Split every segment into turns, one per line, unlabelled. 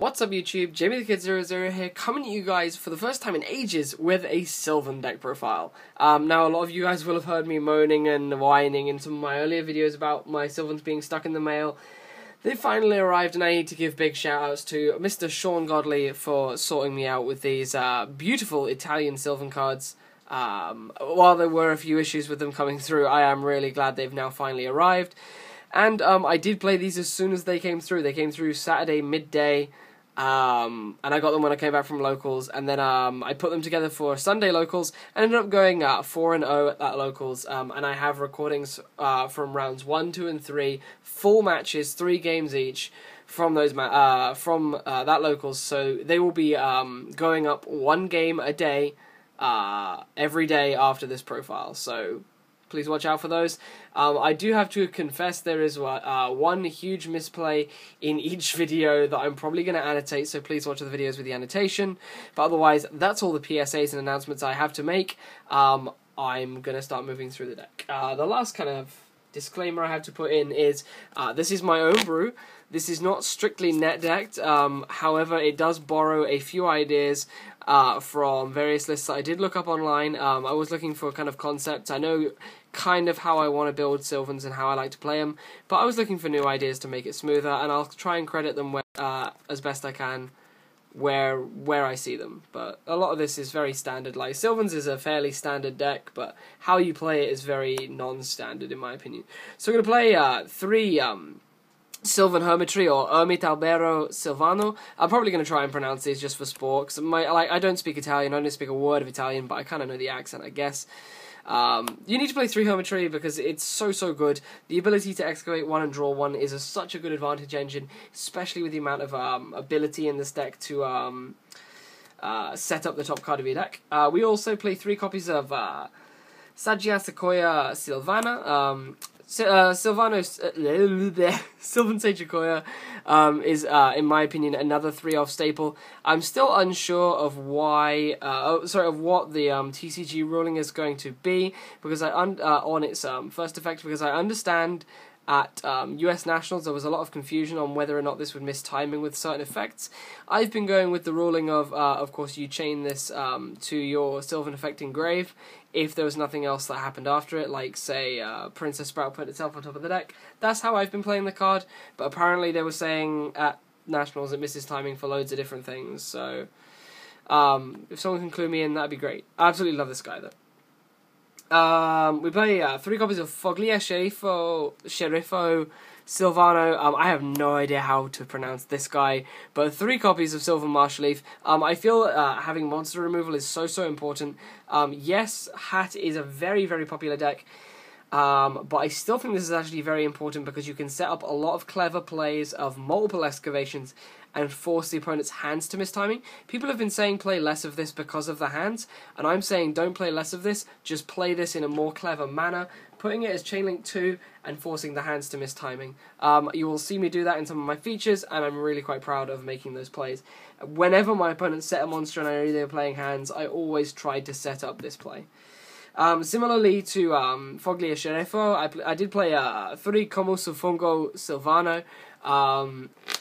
What's up YouTube, JamieTheKid00 here, coming to you guys for the first time in ages with a Sylvan deck profile. Now a lot of you guys will have heard me moaning and whining in some of my earlier videos about my Sylvans being stuck in the mail. They finally arrived, and I need to give big shout outs to Mr. Sean Godley for sorting me out with these beautiful Italian Sylvan cards. While there were a few issues with them coming through, I am really glad they've now finally arrived. And I did play these as soon as they came through. They came through Saturday midday. And I got them when I came back from locals, and then I put them together for Sunday locals, and ended up going 4-0 at that locals, and I have recordings from rounds 1, 2, and 3, full matches, 3 games each, from those that locals, so they will be going up 1 game a day, every day after this profile, so please watch out for those. I do have to confess there is one huge misplay in each video that I'm probably going to annotate, so please watch the videos with the annotation. But otherwise, that's all the PSAs and announcements I have to make. I'm going to start moving through the deck. The last kind of disclaimer I have to put in is this is my own brew. This is not strictly net decked, however it does borrow a few ideas from various lists that I did look up online. I was looking for kind of concepts. I know kind of how I want to build Sylvans and how I like to play them, but I was looking for new ideas to make it smoother, and I'll try and credit them as best I can where I see them. But a lot of this is very standard. Like, Sylvans is a fairly standard deck, but how you play it is very non-standard in my opinion. So we're going to play 3 Sylvan Hermitree, or Albero Silvano. I'm probably going to try and pronounce these just for sport, because I don't speak Italian, I don't speak a word of Italian, but I kind of know the accent, I guess. You need to play 3 Hermitree because it's so good. The ability to excavate 1 and draw 1 is such a good advantage engine, especially with the amount of ability in this deck to set up the top card of your deck. We also play 3 copies of Sagequoia Sylvana. Sylvan Sagequoia is, in my opinion, another 3-off staple. I'm still unsure of what the TCG ruling is going to be, because on its first effect, because I understand at US Nationals there was a lot of confusion on whether or not this would miss timing with certain effects. I've been going with the ruling of course, you chain this to your Sylvan effect engrave if there was nothing else that happened after it, like, say, Princessprout put itself on top of the deck. That's how I've been playing the card, but apparently they were saying at Nationals it misses timing for loads of different things, so if someone can clue me in, that'd be great. I absolutely love this guy, though. We play 3 copies of Foglia Sheriffo Silvano. I have no idea how to pronounce this guy, but 3 copies of Sylvan Marshalleaf. I feel having monster removal is so important. Yes, Hat is a very popular deck, but I still think this is actually very important because you can set up a lot of clever plays of multiple excavations and force the opponent's hands to miss timing. People have been saying play less of this because of the hands, and I'm saying don't play less of this, just play this in a more clever manner, putting it as Chainlink 2 and forcing the hands to miss timing. You will see me do that in some of my features, and I'm really quite proud of making those plays. Whenever my opponent set a monster and I knew they were playing hands, I always tried to set up this play. Similarly to Foglia Sheriffo, I did play 3 Komushroomo Silvano,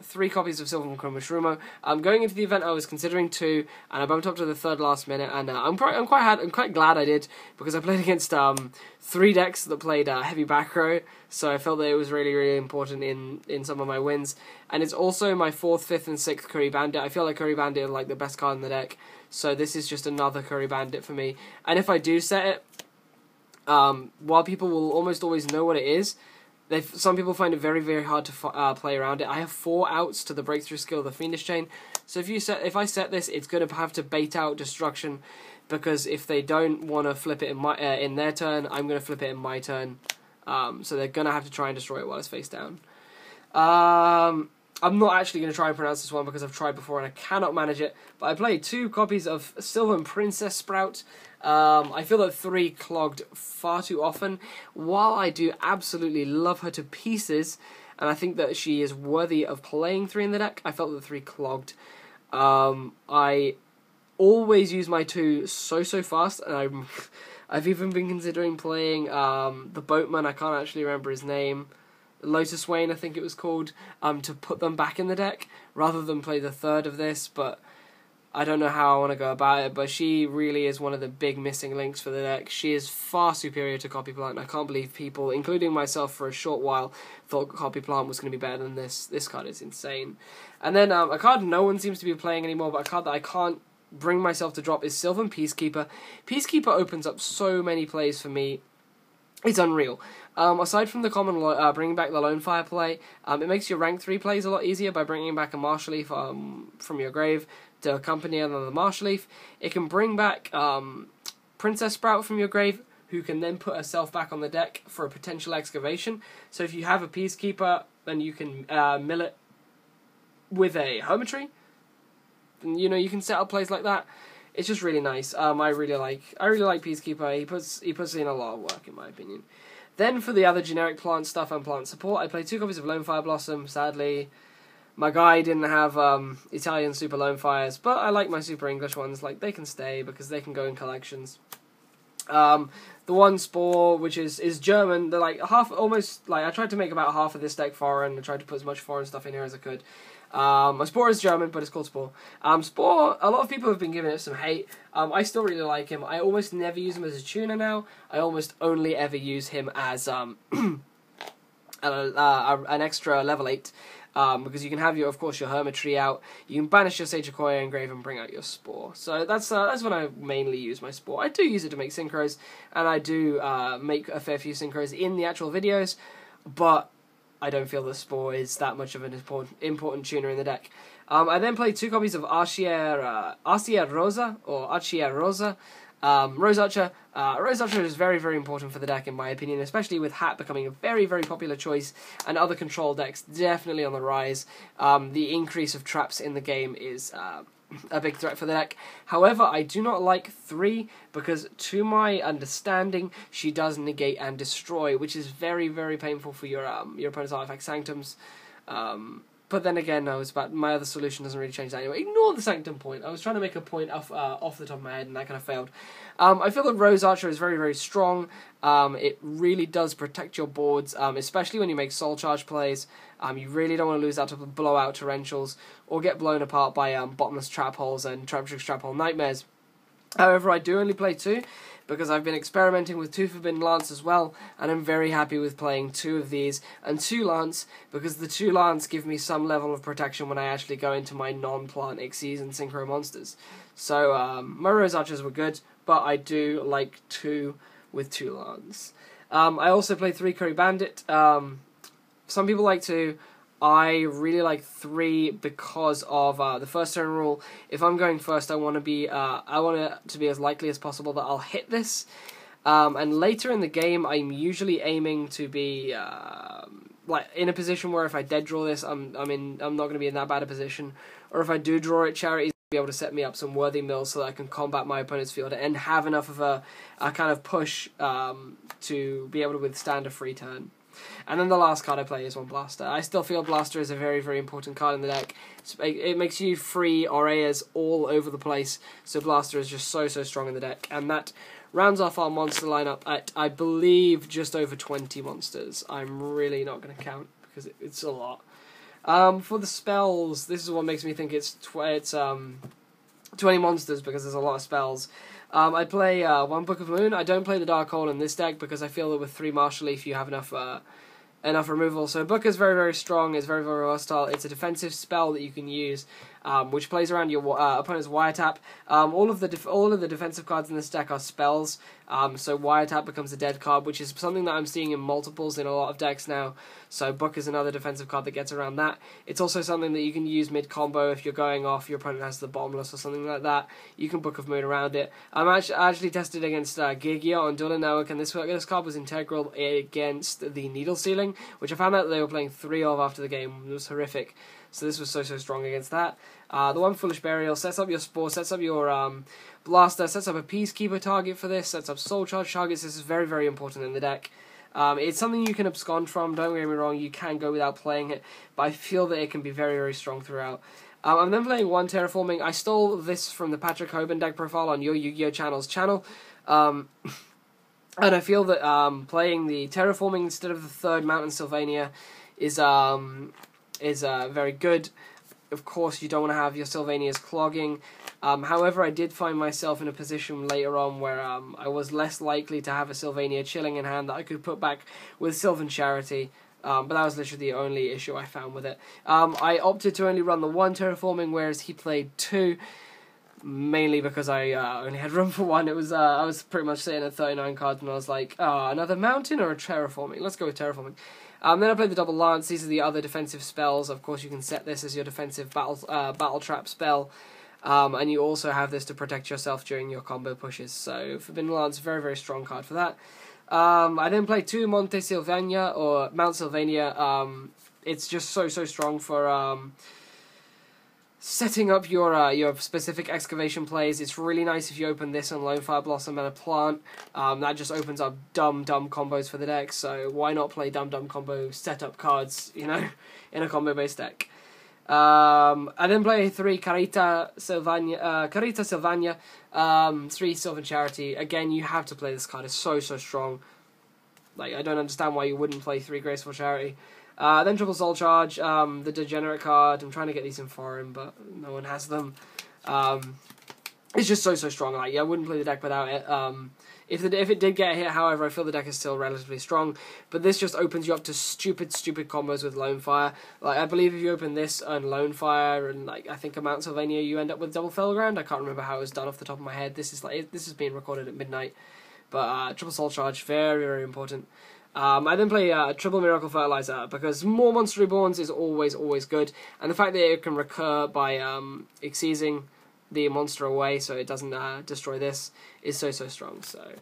3 copies of Sylvan Komushroomo. Going into the event, I was considering 2, and I bumped up to the 3rd last minute, and I'm quite glad I did, because I played against 3 decks that played heavy back row, so I felt that it was really important in some of my wins. And it's also my 4th, 5th, and 6th Kuribandit. I feel like Kuribandit is like the best card in the deck, so this is just another Kuribandit for me. And if I do set it, while people will almost always know what it is, some people find it very hard to play around it. I have 4 outs to the breakthrough skill of the Fiendish Chain, so if I set this, it's going to have to bait out destruction, because if they don't want to flip it in their turn, I'm going to flip it in my turn. So they're going to have to try and destroy it while it's face down. I'm not actually going to try and pronounce this one because I've tried before and I cannot manage it, but I played 2 copies of Sylvan Princessprout. I feel that 3 clogged far too often. While I do absolutely love her to pieces, and I think that she is worthy of playing 3 in the deck, I felt that 3 clogged. I always use my 2 so fast, and I've even been considering playing the boatman. I can't actually remember his name. Lotus Wayne, I think it was called, to put them back in the deck, rather than play the third of this, but I don't know how I want to go about it, but she really is one of the big missing links for the deck. She is far superior to Copy Plant, and I can't believe people, including myself for a short while, thought Copy Plant was going to be better than this. This card is insane. And then a card no one seems to be playing anymore, but a card that I can't bring myself to drop is Sylvan Peaskeeper. Peaskeeper opens up so many plays for me. It's unreal. Aside from the common bringing back the Lonefire play, it makes your rank 3 plays a lot easier by bringing back a Marshalleaf from your grave to accompany another Marshalleaf. It can bring back Princessprout from your grave, who can then put herself back on the deck for a potential excavation. So if you have a Peaskeeper, then you can mill it with a Hermitree. And, you know, you can set up plays like that. It's just really nice. I really like Peaskeeper. He puts in a lot of work, in my opinion. Then for the other generic plant stuff and plant support, I played 2 copies of Lonefire Blossom. Sadly, my guy didn't have Italian Super Lonefires, but I like my Super English ones. Like, they can stay because they can go in collections. The one Spore, which is German, they're like almost I tried to make about half of this deck foreign. I tried to put as much foreign stuff in here as I could. My Spore is German, but it's called Spore. Spore, a lot of people have been giving it some hate. I still really like him. I almost never use him as a tuner now. I almost only ever use him as an extra level 8. Because you can have of course, your Hermitree out. You can banish your Sagequoia engrave and bring out your Spore. So that's when I mainly use my Spore. I do use it to make synchros, and I do make a fair few synchros in the actual videos, but I don't feel the Spore is that much of an important tuner in the deck. I then played 2 copies of Arcier Rosa, or Arcier Rosa. Rose Archer. Rose Archer is very, very important for the deck, in my opinion, especially with Hat becoming a very, very popular choice, and other control decks definitely on the rise. The increase of traps in the game is a big threat for the deck. However, I do not like 3, because to my understanding, she does negate and destroy, which is very, very painful for your opponent's artifact sanctums. But then again, my other solution doesn't really change that anyway. Ignore the Sanctum point. I was trying to make a point off the top of my head, and that kind of failed. I feel that Rose Archer is very, very strong. It really does protect your boards, especially when you make Soul Charge plays. You really don't want to lose out to blowout torrentials, or get blown apart by bottomless trap holes and trap hole nightmares. However, I do only play 2, because I've been experimenting with 2 Forbidden Lance as well, and I'm very happy with playing 2 of these, and 2 Lance, because the 2 Lance give me some level of protection when I actually go into my non-plant Xyz and Synchro monsters. So, my Rose Archers were good, but I do like 2 with 2 Lance. I also played 3 Kuribandit. Some people like 2. I really like 3 because of the first turn rule. If I'm going first, I want it to be as likely as possible that I'll hit this. And later in the game, I'm usually aiming to be in a position where if I dead draw this, I'm not going to be in that bad a position. Or if I do draw it, Charity be able to set me up some worthy mills so that I can combat my opponent's field and have enough of a kind of push to be able to withstand a free turn. And then the last card I play is 1 Blaster. I still feel Blaster is a very, very important card in the deck. It makes you free Oreas all over the place, so Blaster is just so, so strong in the deck. And that rounds off our monster lineup at, I believe, just over 20 monsters. I'm really not going to count, because it's a lot. For the spells, this is what makes me think it's 20 monsters, because there's a lot of spells. I play 1 Book of Moon. I don't play the Dark Hole in this deck because I feel that with 3 Marshalleaf you have enough removal. So Book is very, very strong. It's very, very versatile. It's a defensive spell that you can use, which plays around your opponent's wiretap. All of the defensive cards in this deck are spells. So wiretap becomes a dead card, which is something that I'm seeing in multiples in a lot of decks now. So Book is another defensive card that gets around that. It's also something that you can use mid-combo if you're going off, your opponent has the Bottomless or something like that. You can Book of Moon around it. I actually tested against Gigia on Dueling Network, and this card was integral against the Needle Ceiling, which I found out that they were playing 3 of after the game. It was horrific. So this was so, so strong against that. The 1 Foolish Burial sets up your Spore, sets up your Blaster, sets up a Peaskeeper target for this, sets up Soul Charge targets. This is very, very important in the deck. It's something you can abscond from, don't get me wrong, you can go without playing it, but I feel that it can be very, very strong throughout. I'm then playing 1 Terraforming. I stole this from the Patrick Hoban deck profile on your Yu-Gi-Oh! Channel's channel. And I feel that playing the Terraforming instead of the third Mount Sylvania is very good. Of course, you don't want to have your Sylvanias clogging. However, I did find myself in a position later on where I was less likely to have a Sylvania chilling in hand that I could put back with Sylvan Charity. But that was literally the only issue I found with it. I opted to only run the one Terraforming, whereas he played two. Mainly because I only had room for one. It was I was pretty much sitting at 39 cards, and I was like, another mountain or a terraforming? Let's go with terraforming. Then I played the double lance. These are the other defensive spells. Of course, you can set this as your defensive battle trap spell, and you also have this to protect yourself during your combo pushes. So Forbidden Lance, very very strong card for that. I then played 2 Monte Sylvania or Mount Sylvania. It's just so strong for setting up your specific excavation plays. It's really nice if you open this on Lonefire Blossom and a plant. That just opens up dumb combos for the deck, so why not play dumb combo setup cards, you know, in a combo-based deck. I then play 3 Carita Sylvania, 3 Sylvan Charity. Again, you have to play this card, it's so strong. Like, I don't understand why you wouldn't play 3 Graceful Charity. Then Triple Soul Charge, the Degenerate card. I'm trying to get these in foreign, but no one has them. It's just so strong. Like, I wouldn't play the deck without it. If it did get a hit, however, I feel the deck is still relatively strong. But this just opens you up to stupid combos with Lonefire. Like, I believe if you open this and Lonefire and, like, I think a Mount Sylvania, you end up with double Fellground. I can't remember how it was done off the top of my head. This is being recorded at midnight. But Triple Soul Charge, very important. I then play Triple Miracle Fertilizer because more Monster Reborns is always good, and the fact that it can recur by exceeding the monster away so it doesn't destroy this is so strong. So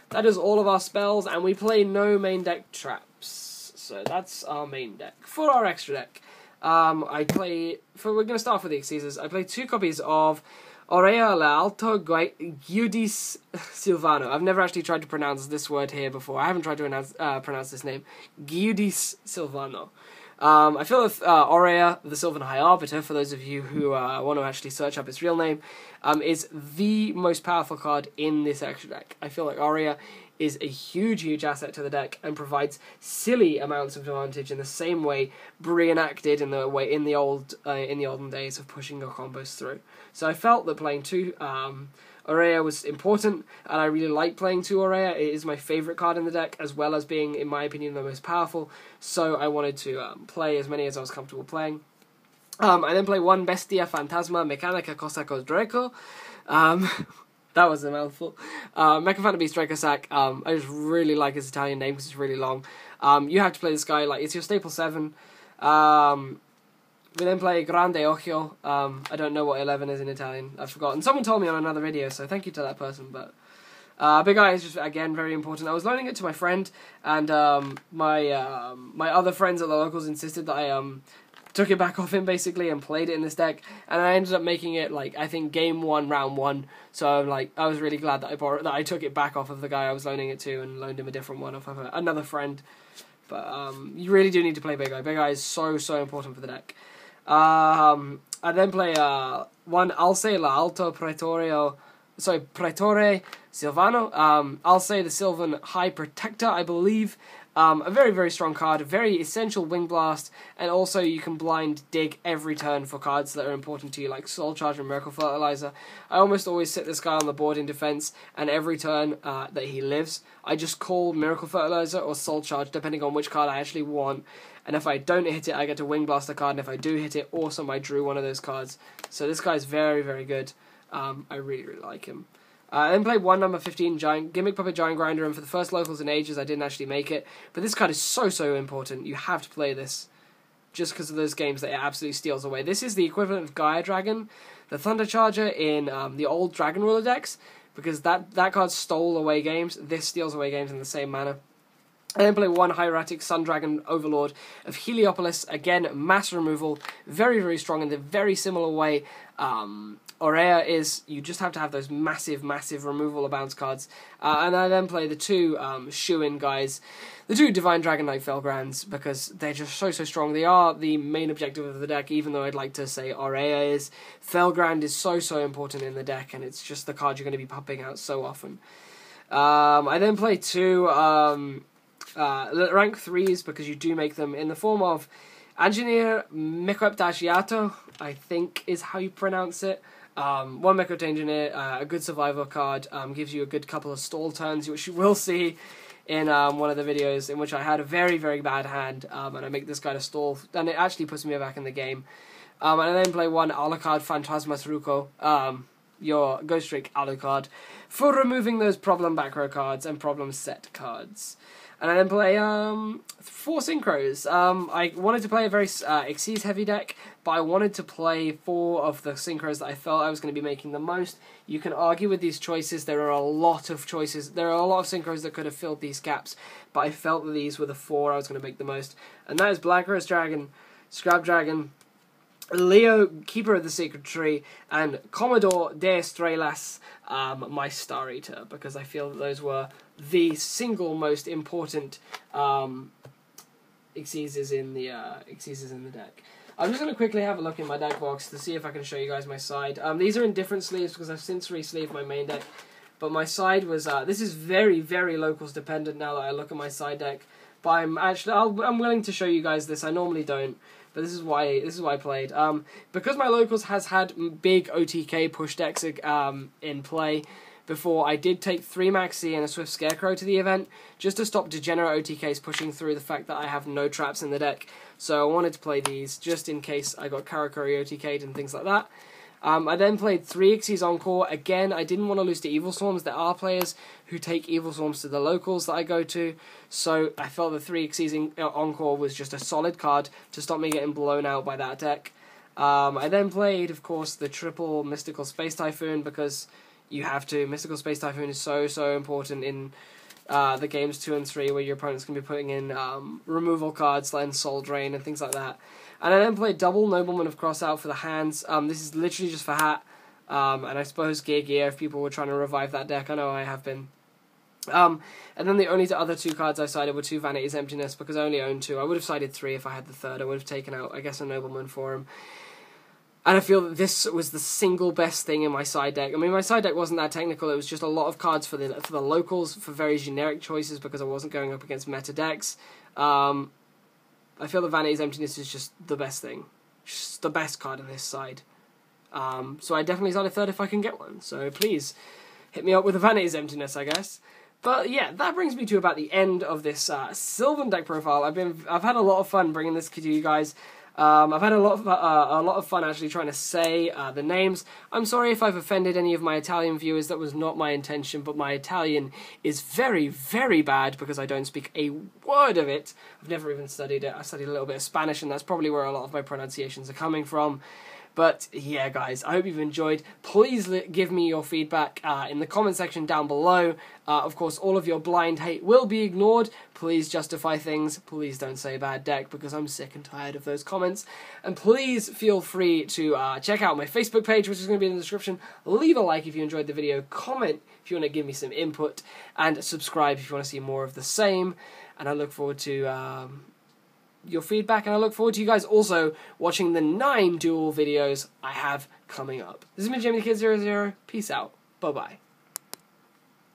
that is all of our spells, and we play no main deck traps. So that's our main deck. For our extra deck, we're going to start off with the Exceeders. I play 2 copies of Orea l'Alto Giudis Silvano. I've never actually tried to pronounce this word here before. I haven't tried to pronounce this name. Giudis Silvano. I feel with Orea, the Sylvan High Arbiter, for those of you who want to actually search up its real name, is the most powerful card in this extra deck. I feel like Orea is a huge asset to the deck and provides silly amounts of advantage in the same way reenacted in the olden days of pushing your combos through. So I felt that playing 2 Orea was important, and I really like playing 2 Orea. It is my favourite card in the deck, as well as being, in my opinion, the most powerful, so I wanted to play as many as I was comfortable playing. I then play 1 Bestia Fantasma Mechanica Cossacos Draco. That was a mouthful. Mecha Phantom Beast Dracossack. I just really like his Italian name because it's really long. You have to play this guy, like, it's your staple 7. We then play Grande Occhio. I don't know what 11 is in Italian. I've forgotten. Someone told me on another video, so thank you to that person. But Big Eye is just, again, very important. I was loaning it to my friend, and my other friends at the locals insisted that I took it back off him, basically, and played it in this deck. And I ended up making it, like, I think game 1, round 1. So, like, I was really glad that I took it back off of the guy I was loaning it to and loaned him a different one off of another friend. But you really do need to play Big Eye. Big Eye is so important for the deck. I then play 1 Alce l'Alto Pretore Silvano. Alce the Sylvan High Protector, I believe. A very strong card, a very essential Wing Blast, and also you can blind dig every turn for cards that are important to you, like Soul Charge and Miracle Fertilizer. I almost always sit this guy on the board in defense, and every turn that he lives, I just call Miracle Fertilizer or Soul Charge, depending on which card I actually want. And if I don't hit it, I get to Wing Blast a card, and if I do hit it, awesome, I drew one of those cards. So this guy's very good. I really like him. I then played 1 number 15 Gimmick Puppet Giant Grinder, and for the first locals in ages I didn't actually make it. But this card is so important. You have to play this, just because of those games that it absolutely steals away. This is the equivalent of Gaia Dragon, the Thunder Charger in the old Dragon Ruler decks, because that card stole away games. This steals away games in the same manner. I then play 1 Hieratic Sun Dragon Overlord of Heliopolis. Again, mass removal, very strong in the very similar way Orea is. You just have to have those massive removal of bounce cards. And I then play the 2 shoe-in guys, the 2 Divine Dragon Knight Felgrands, because they're just so strong. They are the main objective of the deck, even though I'd like to say Orea is. Felgrand is so important in the deck, and it's just the card you're going to be pumping out so often. I then play 2 rank 3s because you do make them in the form of Engineer Mekopdashiato, I think is how you pronounce it. 1 Mekop Engineer, a good survival card, gives you a good couple of stall turns, which you will see in one of the videos in which I had a very, very bad hand, and I make this guy to stall, and it actually puts me back in the game. And I then play 1 Alucard Phantasma Truco, your Ghost Drake Alucard, for removing those problem back row cards and problem set cards. And I then play 4 Synchros. I wanted to play a very Xyz heavy deck, but I wanted to play 4 of the Synchros that I felt I was going to be making the most. You can argue with these choices. There are a lot of choices. There are a lot of Synchros that could have filled these gaps, but I felt that these were the 4 I was going to make the most. And that is Black Rose Dragon, Scrap Dragon, Leo, Keeper of the Sacred Tree, and Commodore de Estrelas, my Star Eater, because I feel that those were the single most important Xyzes in the deck. I'm just going to quickly have a look in my deck box to see if I can show you guys my side. These are in different sleeves because I've since re-sleeved my main deck, but my side was, this is very, very locals dependent now that I look at my side deck, but I'm willing to show you guys this. I normally don't. But this is why I played. Because my locals has had big OTK push decks in play before, I did take 3 Maxi and a Swift Scarecrow to the event, just to stop degenerate OTKs pushing through the fact that I have no traps in the deck. So I wanted to play these, just in case I got Karakuri OTK'd and things like that. I then played 3 Xyz Encore. Again, I didn't want to lose to Evil Swarms. There are players who take Evil Swarms to the locals that I go to, so I felt the 3 Xyz Encore was just a solid card to stop me getting blown out by that deck. I then played, of course, the triple Mystical Space Typhoon, because you have to. Mystical Space Typhoon is so, so important in the games 2 and 3, where your opponent's going to be putting in removal cards like Soul Drain and things like that. And I then played double Nobleman of Crossout for the hands. This is literally just for hat. And I suppose Gear if people were trying to revive that deck. I know I have been. And then the only other 2 cards I sided were 2 Vanity's Emptiness, because I only own 2. I would have sided 3 if I had the 3rd. I would have taken out, I guess, a Nobleman for him. And I feel that this was the single best thing in my side deck. I mean, my side deck wasn't that technical. It was just a lot of cards for the locals, for very generic choices, because I wasn't going up against meta decks. I feel that Vanity's Emptiness is just the best thing. Just the best card in this side. So I definitely side a 3rd if I can get one. So please, hit me up with a Vanity's Emptiness, I guess. But yeah, that brings me to about the end of this Sylvan deck profile. I've had a lot of fun bringing this to you guys. I've had a lot of fun actually trying to say the names. I'm sorry if I've offended any of my Italian viewers. That was not my intention, but my Italian is very, very bad because I don't speak a word of it. I've never even studied it. I studied a little bit of Spanish, and that's probably where a lot of my pronunciations are coming from. But yeah, guys, I hope you've enjoyed. Please give me your feedback in the comment section down below. Of course, all of your blind hate will be ignored. Please justify things. Please don't say bad deck, because I'm sick and tired of those comments. And please feel free to check out my Facebook page, which is going to be in the description. Leave a like if you enjoyed the video. Comment if you want to give me some input. And subscribe if you want to see more of the same. And I look forward to your feedback, and I look forward to you guys also watching the 9 duel videos I have coming up. This has been Jamie the Kid 00. Peace out. Bye-bye.